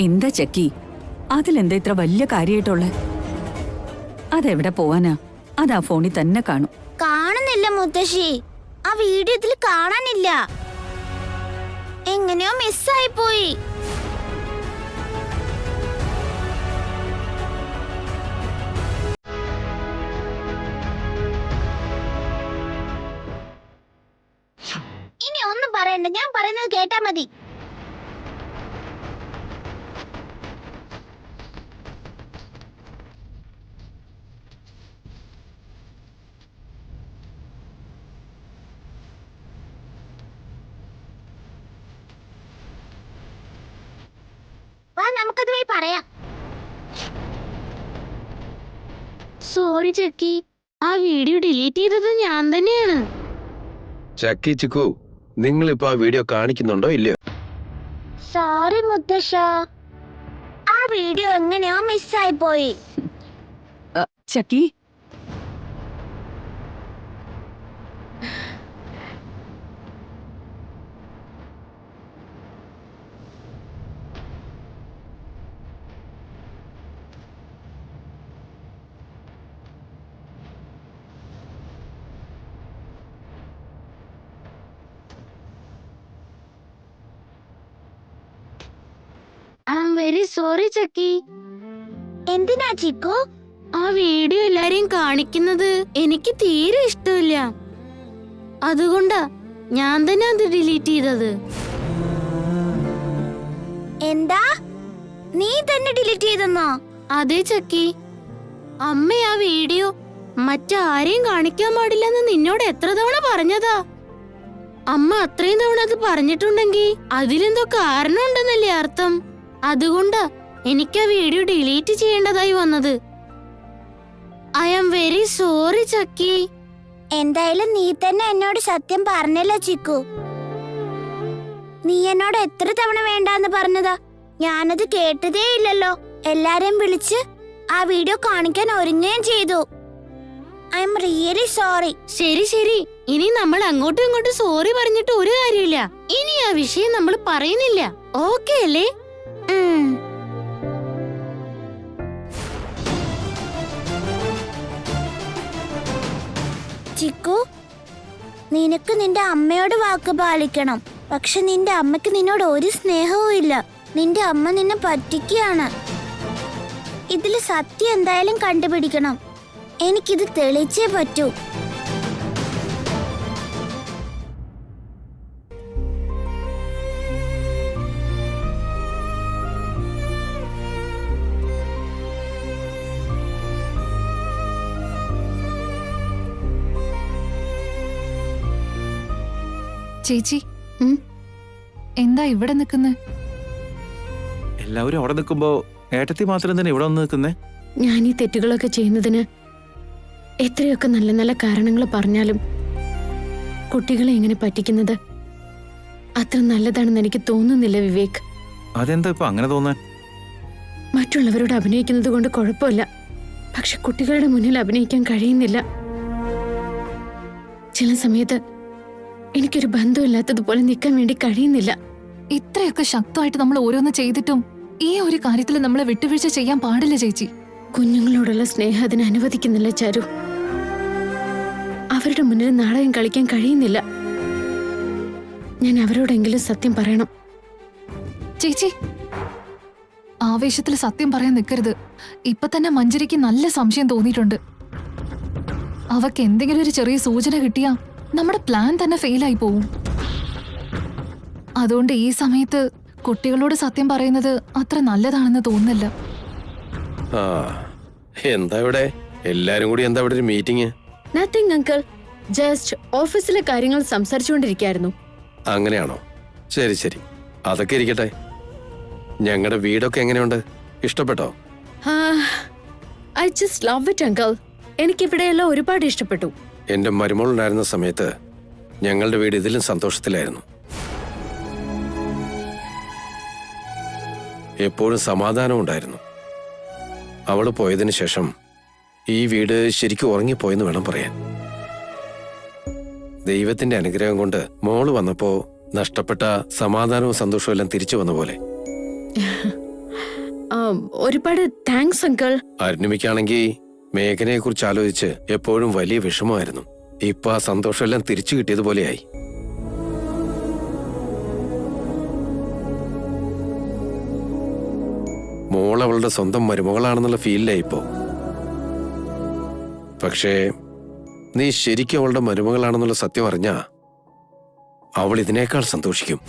എന്താ ചക്കി, അതിലെന്താ ഇത്ര വലിയ കാര്യമായിട്ടുള്ളേ? അതെവിടെ പോവാനാ? അതാ ഫോണിൽ തന്നെ കാണും. കാണുന്നില്ല മുത്തശ്ശി, ആ വീഡിയോ ഇതിൽ കാണാനില്ല. എങ്ങനെയോ മിസ്സായി പോയി. ഇനി ഒന്നും പറയണ്ട, ഞാൻ പറയുന്നത് കേട്ടാ മതി. വാ, നമുക്കത് പോയി പറയാം. സോറി ചക്കി, ആ വീഡിയോ ഡിലീറ്റ് ചെയ്തത് ഞാൻ തന്നെയാണ്. ചക്കി ചിക്കു, നിങ്ങളിപ്പോ ആ വീഡിയോ കാണിക്കുന്നുണ്ടോ ഇല്ലയോ? സോറി മുത്തശ്ശ, ആ വീഡിയോ എങ്ങനെയോ മിസ്സായി പോയി. ചക്കി, ഐ ആം വെരി സോറി ചക്കി. എന്തിനാ ചിക്കു? ആ വീഡിയോ എല്ലാരെയും കാണിക്കുന്നത് എനിക്ക് തീരെ ഇഷ്ടമില്ല. അതുകൊണ്ടാ ഞാൻ തന്നെ അത് ഡിലീറ്റ് ചെയ്തത്. എന്താ, നീ തന്നെ ഡിലീറ്റ് ചെയ്തെന്നോ? അതെ ചക്കി, അമ്മ ആ വീഡിയോ മറ്റാരെയും കാണിക്കാൻ പാടില്ലെന്ന് നിന്നോട് എത്ര തവണ പറഞ്ഞതാ. അമ്മ അത്രയും തവണ അത് പറഞ്ഞിട്ടുണ്ടെങ്കിൽ അതിലെന്തോ കാരണം ഉണ്ടെന്നല്ലേ അർത്ഥം. അതുകൊണ്ടാ എനിക്ക് ആ വീഡിയോ ഡിലീറ്റ് ചെയ്യേണ്ടതായി വന്നത്. ഐ ആം വെരി സോറി ചക്കി. എന്തായാലും നീ തന്നെ എന്നോട് സത്യം പറഞ്ഞല്ലോ ചിക്കു. നീ എന്നോട് എത്ര തവണ വേണ്ടാന്ന് പറഞ്ഞതാ? ഞാനത് കേട്ടതേ ഇല്ലല്ലോ. എല്ലാരെയും വിളിച്ച് ആ വീഡിയോ കാണിക്കാൻ ഒരുങ്ങുകയും ചെയ്തു. I am really sorry. ശരി ശരി, ഇനി നമ്മൾ അങ്ങോട്ടും ഇങ്ങോട്ടും സോറി പറഞ്ഞിട്ട് ഒരു കാര്യമില്ല. ഇനി ആ വിഷയം നമ്മൾ പറയുന്നില്ല, ഓക്കെ അല്ലേ? ചിക്കു, നിനക്ക് നിന്റെ അമ്മയോട് വാക്ക് പാലിക്കണം. പക്ഷെ നിന്റെ അമ്മയ്ക്ക് നിന്നോട് ഒരു സ്നേഹവും ഇല്ല. നിന്റെ അമ്മ നിന്നെ പറ്റിക്കുകയാണ്. ഇതില് സത്യം എന്തായാലും കണ്ടുപിടിക്കണം. എനിക്കിത് തെളിയിച്ചേ പറ്റൂ. ചേച്ചി, എന്താ ഇവിടെ നിൽക്കുന്നേ? എല്ലാവരും അവിടെ നിൽക്കുമ്പോ ഏട്ടത്തി മാത്രം തന്നെ ഇവിടെ വന്ന് നിൽക്കുന്നേ? ഞാൻ ഈ തെറ്റുകളൊക്കെ ചെയ്യുന്നതിന് എത്രയൊക്കെ നല്ല നല്ല കാരണങ്ങൾ പറഞ്ഞാലും കുട്ടികളെ ഇങ്ങനെ പറ്റിക്കുന്നത് അത്ര നല്ലതാണെന്ന് എനിക്ക് തോന്നുന്നില്ല വിവേക്. അതെന്താ ഇപ്പൊ അങ്ങനെ തോന്നാൻ? മറ്റുള്ളവരോട് അഭിനയിക്കുന്നത് കൊണ്ട് കുഴപ്പമില്ല, പക്ഷെ കുട്ടികളുടെ മുന്നിൽ അഭിനയിക്കാൻ കഴിയുന്നില്ല. ചില സമയത്ത് എനിക്കൊരു ബന്ധമില്ലാത്തതുപോലെ നിൽക്കാൻ വേണ്ടി കഴിയുന്നില്ല. ഇത്രയൊക്കെ ശക്തമായിട്ട് നമ്മൾ ഓരോന്ന് ചെയ്തിട്ടും ഈ ഒരു കാര്യത്തിൽ നമ്മൾ വിട്ടുവീഴ്ച ചെയ്യാൻ പാടില്ല ചേച്ചി. കുഞ്ഞുങ്ങളോടുള്ള സ്നേഹം അതിന് അനുവദിക്കുന്നില്ല ചാരു. അവരുടെ മുന്നിൽ നാടകം കളിക്കാൻ കഴിയുന്നില്ല. ഞാൻ അവരോടെങ്കിലും സത്യം പറയണം. ചേച്ചി, ആവേശത്തിൽ സത്യം പറയാൻ നിൽക്കരുത്. ഇപ്പൊ തന്നെ മഞ്ജരിക്ക് നല്ല സംശയം തോന്നിയിട്ടുണ്ട്. അവക്ക് എന്തെങ്കിലും ഒരു ചെറിയ സൂചന കിട്ടിയാ നമ്മുടെ പ്ലാൻ തന്നെ ഫെയിലായി പോവും. അതുകൊണ്ട് ഈ സമയത്ത് കുട്ടികളോട് സത്യം പറയുന്നത് അത്ര നല്ലതാണെന്ന് തോന്നുന്നില്ല. എന്താ ഇവിടെ എല്ലാരും കൂടി എന്താ ഇവിടെ ഒരു മീറ്റിംഗ്? നത്തിങ് അങ്കിൾ, ജസ്റ്റ് ഓഫീസിലെ കാര്യങ്ങൾ സംസാരിച്ചുകൊണ്ടിരിക്കുകയായിരുന്നു. അങ്ങനെയാണോ? ശരി ശരി, അതൊക്കെ ഇരിക്കട്ടെ. ഞങ്ങളുടെ വീടൊക്കെ എങ്ങനെയുണ്ട്? ഇഷ്ടപ്പെട്ടോ? I just love it uncle. എനിക്കിവിടെയെല്ലാം ഒരുപാട് ഇഷ്ടപ്പെട്ടു. എന്റെ മരുമോൾ ഉണ്ടായിരുന്ന സമയത്ത് ഞങ്ങളുടെ വീട് ഇതിലും സന്തോഷത്തിലായിരുന്നു. എപ്പോഴും സമാധാനം ഉണ്ടായിരുന്നു. അവള് പോയതിനു ശേഷം ഈ വീട് ശരിക്കും ഉറങ്ങിപ്പോയെന്ന് വേണം പറയാൻ. ദൈവത്തിന്റെ അനുഗ്രഹം കൊണ്ട് മോള് വന്നപ്പോ നഷ്ടപ്പെട്ട സമാധാനവും സന്തോഷവും എല്ലാം തിരിച്ചു വന്ന പോലെ. ഒരുപാട് താങ്ക്സ് അങ്കിൾ. അരുണിമയ്ക്കാണെങ്കിൽ മേഘനയെ കുറിച്ച് ആലോചിച്ച് എപ്പോഴും വലിയ വിഷമമായിരുന്നു. ഇപ്പൊ ആ സന്തോഷമെല്ലാം തിരിച്ചു കിട്ടിയതുപോലെയായി. മോൾ അവളുടെ സ്വന്തം മരുമകളാണെന്നുള്ള ഫീലിലായി ഇപ്പോ. പക്ഷേ നീ ശരിക്കും അവളുടെ മരുമകളാണെന്നുള്ള സത്യം അറിഞ്ഞാ അവൾ ഇതിനേക്കാൾ സന്തോഷിക്കും.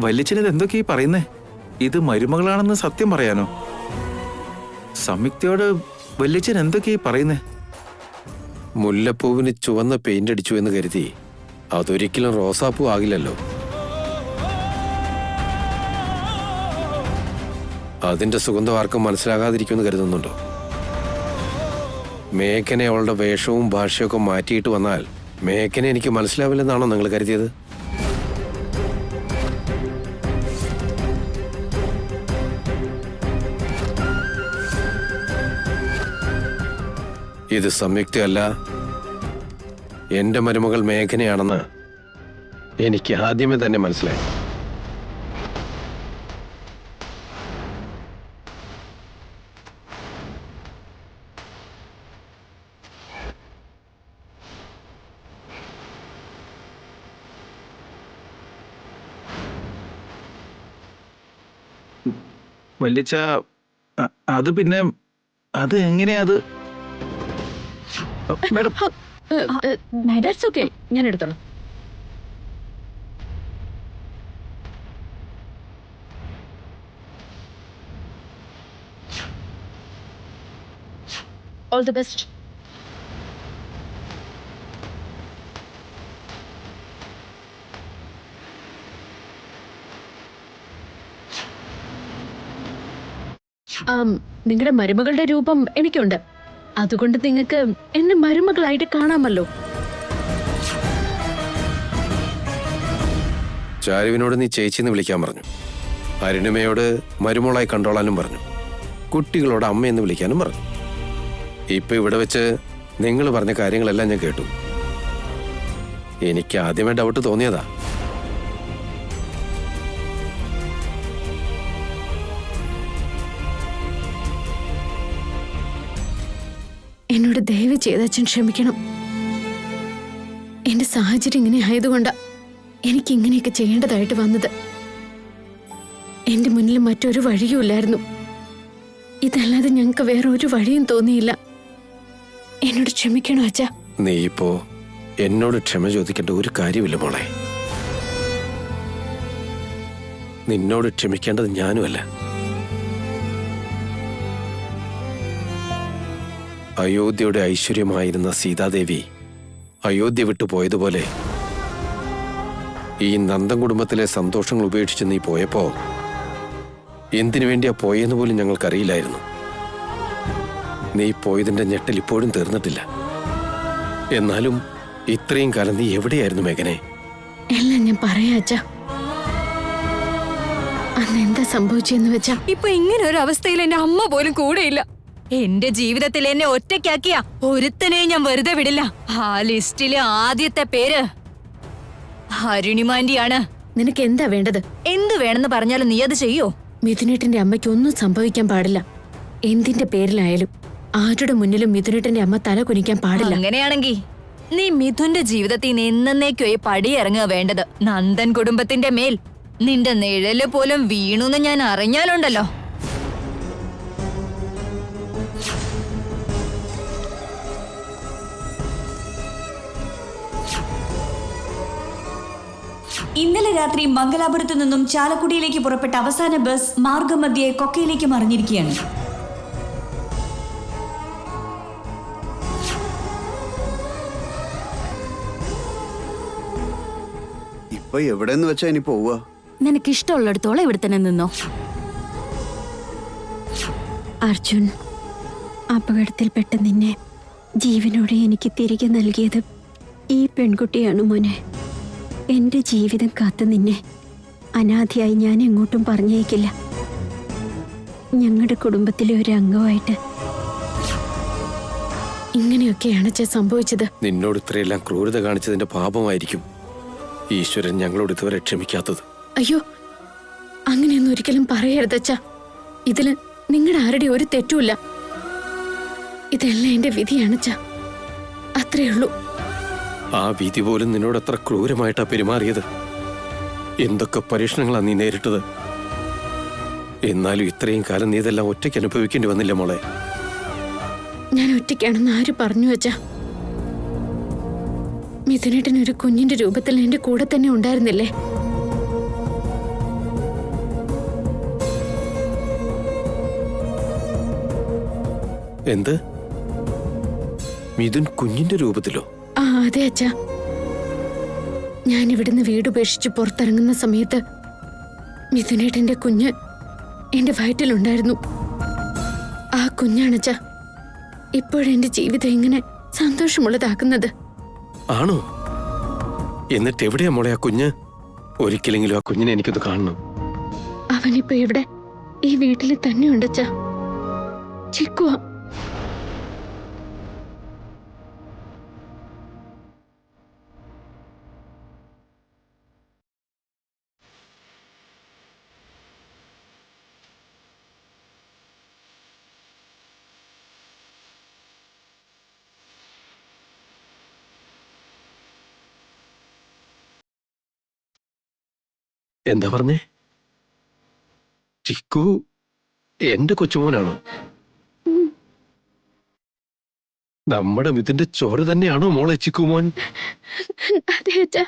വല്യച്ഛനിത് എന്തൊക്കെയാ പറയുന്നേ? ഇത് മരുമകളാണെന്ന് സത്യം പറയാനോ? സംയുക്തയോട് വല്യച്ഛൻ എന്തൊക്കെയാ പറയുന്നേ? മുല്ലപ്പൂവിന് ചുവന്ന പെയിന്റ് അടിച്ചു എന്ന് കരുതി അതൊരിക്കലും റോസാപ്പൂ ആകില്ലല്ലോ. അതിന്റെ സുഗന്ധം ആർക്കും മനസ്സിലാകാതിരിക്കുമെന്ന് കരുതുന്നുണ്ടോ? മേഘനെ അവളുടെ വേഷവും ഭാഷയൊക്കെ മാറ്റിയിട്ട് വന്നാൽ മേഘനെ എനിക്ക് മനസ്സിലാവില്ലെന്നാണോ നിങ്ങൾ കരുതിയത്? ഇത് സംയുക്തയല്ല, എന്റെ മരുമകൾ മേഘനയാണെന്ന് എനിക്ക് ആദ്യമേ തന്നെ മനസ്സിലായി. വല്യച്ഛ, അത് പിന്നെ അത് എങ്ങനെയാ? അത് മാഡം, ദാറ്റ്സ് ഓക്കേ, ഞാൻ എടുത്തോളാം. All the best. നിങ്ങളുടെ മരുമകളുടെ രൂപം എനിക്കുണ്ട്. അതുകൊണ്ട് നിങ്ങൾക്ക് എന്നെ മരുമകളായിട്ട് കാണാമല്ലോ. ചാരുവിനോട് നീ ചേച്ചിന്ന് വിളിക്കാൻ പറഞ്ഞു. അരുണിമയോട് മരുമോളായി കണ്ടോളാനും പറഞ്ഞു. കുട്ടികളോട് അമ്മയെന്ന് വിളിക്കാനും പറഞ്ഞു. ഇപ്പൊ ഇവിടെ വെച്ച് നിങ്ങൾ പറഞ്ഞ കാര്യങ്ങളെല്ലാം ഞാൻ കേട്ടു. എനിക്ക് ആദ്യമേ ഡൗട്ട് തോന്നിയതാ. എന്നോട് ദയവ് ചെയ്ത് അച്ഛൻ ക്ഷമിക്കണം. എന്റെ സാഹചര്യം ഇങ്ങനെ ആയതുകൊണ്ടാ എനിക്ക് ഇങ്ങനെയൊക്കെ ചെയ്യേണ്ടതായിട്ട് വന്നത്. എന്റെ മുന്നിൽ മറ്റൊരു വഴിയുമില്ലായിരുന്നു. ഇതല്ലാതെ ഞങ്ങൾക്ക് വേറെ ഒരു വഴിയും തോന്നിയില്ല. എന്നോട് ക്ഷമിക്കണോ അച്ഛാ? നീ ഇപ്പോ എന്നോട് ക്ഷമ ചോദിക്കേണ്ട ഒരു കാര്യമില്ല മോളെ. നിന്നോട് ക്ഷമിക്കേണ്ടത് ഞാനുമല്ല. അയോധ്യയുടെ ഐശ്വര്യമായിരുന്ന സീതാദേവി അയോധ്യ വിട്ടു പോയതുപോലെ ഈ നന്ദൻ കുടുംബത്തിലെ സന്തോഷങ്ങൾ ഉപേക്ഷിച്ച് നീ പോയപ്പോ എന്തിനു വേണ്ടിയാ പോയെന്ന് പോലും ഞങ്ങൾക്കറിയില്ലായിരുന്നു. നീ പോയതിന്റെ ഞെട്ടൽ ഇപ്പോഴും തീർന്നിട്ടില്ല. എന്നാലും ഇത്രയും കാലം നീ എവിടെയായിരുന്നു മേഘനെ? എല്ലാം ഞാൻ പറയാ അച്ഛാ. അന്ന് എന്താ സംഭവിച്ചെന്ന് വെച്ചാ, ഇപ്പൊ ഇങ്ങനെ ഒരു അവസ്ഥയിൽ എന്റെ അമ്മ പോലും കൂടെയില്ല. എന്റെ ജീവിതത്തിൽ എന്നെ ഒറ്റയ്ക്കാക്കിയ ഒരുത്തനെയും ഞാൻ വെറുതെ വിടില്ല. ആ ലിസ്റ്റിലെ ആദ്യത്തെ പേര് അരുണിമാന്റിയാണ്. നിനക്ക് എന്താ വേണ്ടത്? എന്ത് വേണമെന്ന് പറഞ്ഞാലും നീ അത് ചെയ്യോ? മിഥുനേട്ടന്റെ അമ്മയ്ക്ക് ഒന്നും സംഭവിക്കാൻ പാടില്ല. എന്തിന്റെ പേരിലായാലും ആരുടെ മുന്നിലും മിഥുനേട്ടന്റെ അമ്മ തല കുനിക്കാൻ പാടില്ല. അങ്ങനെയാണെങ്കിൽ നീ മിഥുന്റെ ജീവിതത്തിൽ നിന്ന് എന്നേക്കുമായി പടിയിറങ്ങുക വേണ്ടത്. നന്ദൻ കുടുംബത്തിന്റെ മേൽ നിന്റെ നിഴല് പോലും വീണുന്ന് ഞാൻ അറിഞ്ഞാലുണ്ടല്ലോ. ഇന്നലെ രാത്രി മംഗലാപുരത്തു നിന്നും ചാലക്കുടിയിലേക്ക് പുറപ്പെട്ട അവസാന ബസ് മാർഗമധ്യേ കൊക്കയിലേക്ക് മറിഞ്ഞിരിക്കുകയാണ്. ഇപ്പൊ എവിടെന്ന് വെച്ചാ ഇനി പോവുക? നിനക്കിഷ്ടമുള്ളിടത്തോളം ഇവിടെ തന്നെ നിന്നോ. അർജുൻ, അപകടത്തിൽപ്പെട്ട നിന്നെ ജീവനോടെ എനിക്ക് തിരികെ നൽകിയത് ഈ പെൺകുട്ടിയാണ് മോനെ. എന്റെ ജീവിതം കാത്ത് നിന്നെ അനാഥയായി ഞാൻ എങ്ങോട്ടും പറഞ്ഞേക്കില്ല. ഞങ്ങളുടെ കുടുംബത്തിലെ ഒരു അംഗമായിട്ട് ഇങ്ങനെയൊക്കെയാണ് അച്ഛാ സംഭവിച്ചത്. നിന്നോട് ഇത്രയെല്ലാം ക്രൂരത കാണിച്ചതിന്റെ പാപമായിരിക്കും ഈശ്വരൻ ഞങ്ങളോട് ഇതുവരെ ക്ഷമിക്കാത്തത്. അയ്യോ, അങ്ങനെയൊന്നും ഒരിക്കലും പറയരുത് അച്ഛാ. ഇതില് നിങ്ങളുടെ ആരുടെ ഒരു തെറ്റുമില്ല. ഇതെല്ലാം എന്റെ വിധിയാണ് അച്ഛാ, അത്രേ ഉള്ളൂ. ആ വിധി പോലും നിന്നോട് എത്ര ക്രൂരമായിട്ടാ പെരുമാറിയത്. എന്തൊക്കെ പരീക്ഷണങ്ങളാ നീ നേരിട്ടത്. എന്നാലും ഇത്രയും കാലം നീ ഇതെല്ലാം ഒറ്റയ്ക്ക് അനുഭവിക്കേണ്ടി വന്നില്ല മോളെ. ഞാൻ ഒറ്റയ്ക്കാണെന്ന് ആര് പറഞ്ഞു അച്ഛാ? മിഥുനേട്ടൻ ഒരു കുഞ്ഞിന്റെ രൂപത്തിൽ എന്റെ കൂടെ തന്നെ ഉണ്ടായിരുന്നില്ലേ? എന്ത്? മിഥുൻ കുഞ്ഞിന്റെ രൂപത്തിലോ? ആ അതെ അച്ഛാ. ഞാൻ ഇവിടുന്ന് വീടുപേക്ഷിച്ച് പുറത്തിറങ്ങുന്ന സമയത്ത് മിഥുനേട്ടന്റെ കുഞ്ഞ് എന്റെ വയറ്റിലുണ്ടായിരുന്നു. ആ കുഞ്ഞാണച്ചാ ഇപ്പോഴെന്റെ ജീവിതം ഇങ്ങനെ സന്തോഷമുള്ളതാക്കുന്നത്. ആണോ? എന്നിട്ട് എവിടെയാ മോളെ ആ കുഞ്ഞ്? ഒരിക്കലെങ്കിലും ആ കുഞ്ഞിനെ എനിക്കൊന്ന് കാണണം. അവനിപ്പോ ഇവിടെ ഈ വീട്ടിൽ തന്നെ ഉണ്ടച്ചാ. ചിക്കുവാ. എന്താ പറഞ്ഞേ? ചിക്കു എന്റെ കൊച്ചുമോനാണോ? നമ്മുടെ മിഥുന്റെ ചോര തന്നെയാണോ മോളെ ചിക്കുമോൻ? അതെ അച്ഛാ.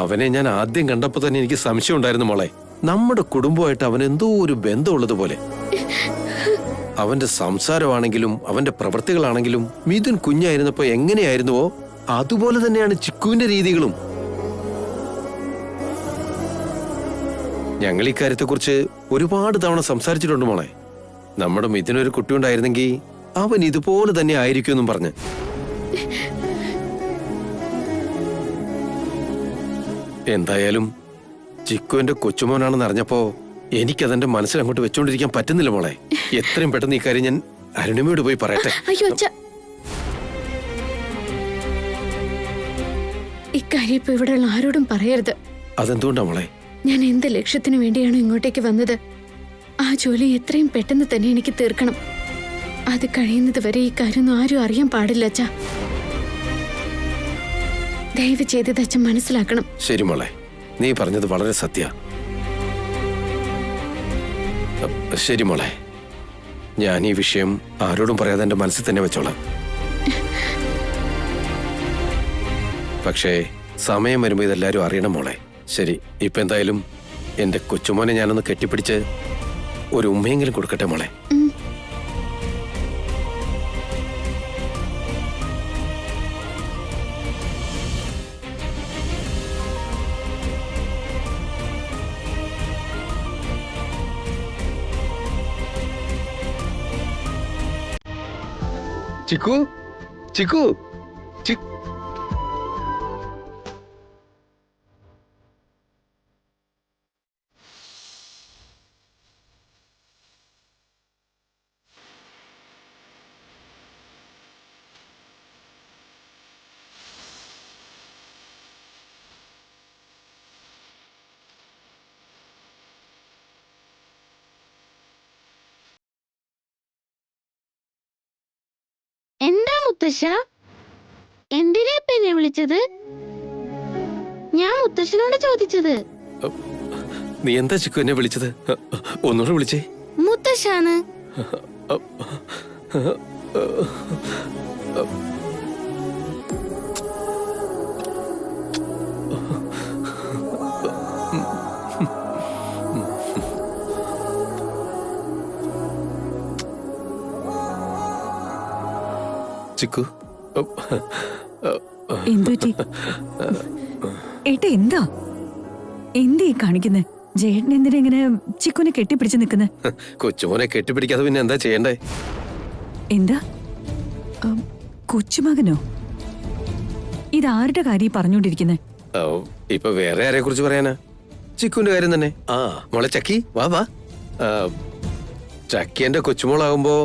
അവനെ ഞാൻ ആദ്യം കണ്ടപ്പോ തന്നെ എനിക്ക് സംശയം ഉണ്ടായിരുന്നു മോളെ. നമ്മുടെ കുടുംബമായിട്ട് അവൻ എന്തോ ഒരു ബന്ധമുള്ളത് പോലെ. അവന്റെ സംസാരമാണെങ്കിലും അവന്റെ പ്രവൃത്തികളാണെങ്കിലും മിഥുൻ കുഞ്ഞായിരുന്നപ്പോ എങ്ങനെയായിരുന്നുവോ അതുപോലെ തന്നെയാണ് ചിക്കുവിന്റെ രീതികളും. ഞങ്ങൾ ഇക്കാര്യത്തെക്കുറിച്ച് ഒരുപാട് തവണ സംസാരിച്ചിട്ടുണ്ട് മോളെ. നമ്മുടെ മിഥുനൊരു കുട്ടി ഉണ്ടായിരുന്നെങ്കിൽ അവൻ ഇതുപോലെ തന്നെ ആയിരിക്കുമെന്നും പറഞ്ഞ്. എന്തായാലും ചിക്കുവിന്റെ കൊച്ചുമോനാണെന്ന് അറിഞ്ഞപ്പോ എനിക്കതെന്റെ മനസ്സിൽ അങ്ങോട്ട് വെച്ചോണ്ടിരിക്കാൻ പറ്റുന്നില്ല മോളെ. എത്രയും പെട്ടെന്ന് ഈ കാര്യം ഞാൻ അരുണിമയോട് പോയി പറയട്ടെ. അയ്യോ അച്ഛാ, ഇക്കാര്യം ഇപ്പൊ ഇവിടെയുള്ള ആരോടും പറയരുത്. അതെന്തുകൊണ്ടാ മോളെ? ഞാൻ എന്ത് ലക്ഷ്യത്തിന് വേണ്ടിയാണോ ഇങ്ങോട്ടേക്ക് വന്നത് ആ ജോലി എത്രയും പെട്ടെന്ന് തന്നെ എനിക്ക് തീർക്കണം. അത് കഴിയുന്നത് വരെ ഈ കാര്യമൊന്നും ആരും അറിയാൻ പാടില്ല അച്ഛാ. ദയവ് ചെയ്തത് അച്ഛൻ മനസ്സിലാക്കണം. ശരി മോളെ, നീ പറഞ്ഞത് വളരെ സത്യ. ശരി മോളെ, ഞാൻ ഈ വിഷയം ആരോടും പറയാതെ എന്റെ മനസ്സിൽ തന്നെ വെച്ചോളാം. പക്ഷേ സമയം വരുമ്പോ ഇതെല്ലാരും അറിയണം മോളെ. ശരി, ഇപ്പൊ എന്തായാലും എന്റെ കൊച്ചുമോനെ ഞാനൊന്ന് കെട്ടിപ്പിടിച്ച് ഒരു ഉമ്മയെങ്കിലും കൊടുക്കട്ടെ മോളെ. ചിക്കു, ചിക്കു, എന്താ മുത്തശ്ശ, എന്തിനാ ഇപ്പൊ എന്നെ വിളിച്ചത്? ഞാൻ മുത്തശ്ശനോട് ചോദിച്ചത്. നീ എന്താ ചിക്കു എന്നെ വിളിച്ചത്? ഒന്നുകൂടെ വിളിച്ചേ. മുത്തശ്ശാണ്. ചിക്കു, എന്തുപറ്റി ഏട്ടാ? എന്താ എന്തീ കാണിക്കുന്നേ? ജേട്ടൻ എന്തിനാ ഇങ്ങനെ ചിക്കുനെ കെട്ടിപ്പിടിച്ച് നിൽക്കുന്നേ? കൊച്ചുമോനെ കെട്ടിപ്പിടിക്കാതെ പിന്നെ എന്താ ചെയ്യണ്ടേ? എന്താ കൊച്ചുമകനോ? ഇതാരുടെ കാര്യം പറഞ്ഞോണ്ടിരിക്കുന്നേ? ഇപ്പൊ വേറെ ആരെ കുറിച്ച് പറയാനാ? ചിക്കുവിന്റെ കാര്യം തന്നെ. ആ മോളെ ചക്കി വാ വാ. ചക്കി എന്റെ കൊച്ചുമോളാകുമ്പോ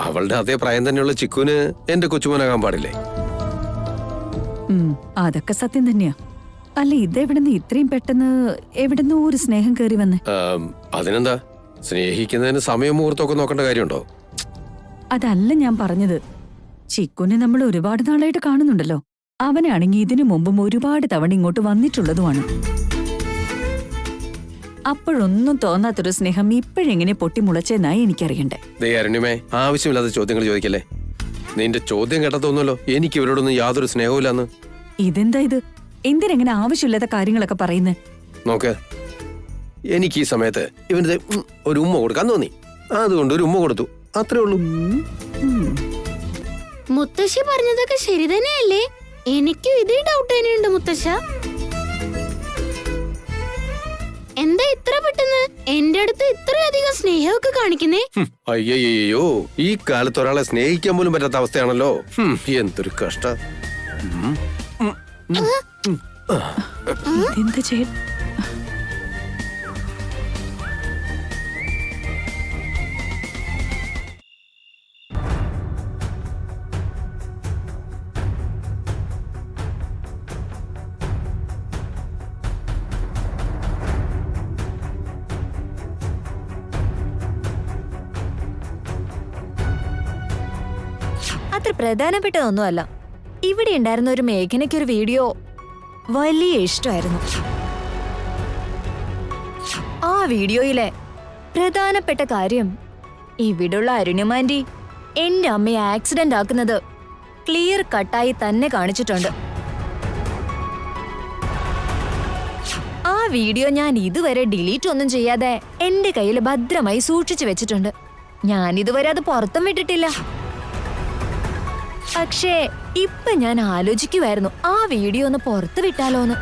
അവളുടെ അതേ പ്രായം തന്നെയുള്ള ചിക്കുവിന് എന്റെ കൊച്ചുമോനാകാൻ പാടില്ലേ? അതൊക്കെ സത്യം തന്നെയാ. അല്ല ഇതെവിടുന്ന് ഇത്രയും പെട്ടെന്ന് എവിടുന്നോ ഒരു സ്നേഹം കയറി വന്ന്? അതിനെന്താ, സ്നേഹിക്കുന്നതിന് സമയം മുഹൂർത്തമൊക്കെ നോക്കേണ്ട കാര്യമുണ്ടോ? അതല്ല ഞാൻ പറഞ്ഞത്. ചിക്കുനെ നമ്മൾ ഒരുപാട് നാളായിട്ട് കാണുന്നുണ്ടല്ലോ. അവനാണെങ്കിൽ ഇതിനു മുമ്പും ഒരുപാട് തവണ ഇങ്ങോട്ട് വന്നിട്ടുള്ളതുമാണ്. അപ്പോഴൊന്നും തോന്നാത്തൊരു സ്നേഹം ഇപ്പോഴെങ്ങനെ പൊട്ടിമുളച്ചെന്നായി എനിക്കറിയണ്ടേ. അരുണിമേ, ആവശ്യമില്ലാത്ത ചോദ്യങ്ങൾ ചോദിക്കല്ലേ. നിന്റെ ചോദ്യം കേട്ടാ തോന്നുമല്ലോ എനിക്ക് ഇവരോടൊന്നും യാതൊരു സ്നേഹവുമില്ലെന്ന്. ഇതെന്താ ഇത്? എന്തിനെങ്ങനെ ആവശ്യമില്ലാത്ത കാര്യങ്ങളൊക്കെ പറയുന്നേ? നോക്ക്, എനിക്ക് ഈ സമയത്ത് ഇവന് ഒരു ഉമ്മ കൊടുക്കാൻ തോന്നി, അതുകൊണ്ട് ഒരു ഉമ്മ കൊടുത്തു, അത്രേ ഉള്ളൂ. മുത്തശ്ശി പറഞ്ഞതൊക്കെ ശരി തന്നെയല്ലേ? എനിക്കും ഇതേ ഡൗട്ട് തന്നെയുണ്ട് മുത്തശ്ശ. എന്താ ഇത്ര പെട്ടെന്ന് എന്റെ അടുത്ത് ഇത്രയധികം സ്നേഹമൊക്കെ കാണിക്കുന്നേ? അയ്യോ, ഈ കാലത്ത് ഒരാളെ സ്നേഹിക്കാൻ പോലും പറ്റാത്ത അവസ്ഥയാണല്ലോ. എന്തൊരു കഷ്ട. എന്താ ചെയ്യ? അത്ര പ്രധാനപ്പെട്ടതൊന്നുമല്ല. ഇവിടെ ഉണ്ടായിരുന്ന ഒരു മേഘനയ്ക്കൊരു വീഡിയോ വലിയ ഇഷ്ടമായിരുന്നു. ആ വീഡിയോയിലെ പ്രധാനപ്പെട്ട കാര്യം ഇവിടുള്ള അരുണിമാൻറ്റി എന്റെ അമ്മയെ ആക്സിഡന്റ് ആക്കുന്നത് ക്ലിയർ കട്ടായി തന്നെ കാണിച്ചിട്ടുണ്ട്. ആ വീഡിയോ ഞാൻ ഇതുവരെ ഡിലീറ്റ് ഒന്നും ചെയ്യാതെ എന്റെ കയ്യിൽ ഭദ്രമായി സൂക്ഷിച്ചു വെച്ചിട്ടുണ്ട്. ഞാൻ ഇതുവരെ അത് പുറത്തും വിട്ടിട്ടില്ല. പക്ഷേ ഇപ്പൊ ഞാൻ ആലോചിക്കുമായിരുന്നു ആ വീഡിയോ ഒന്ന് പുറത്തു വിട്ടാലോന്ന്.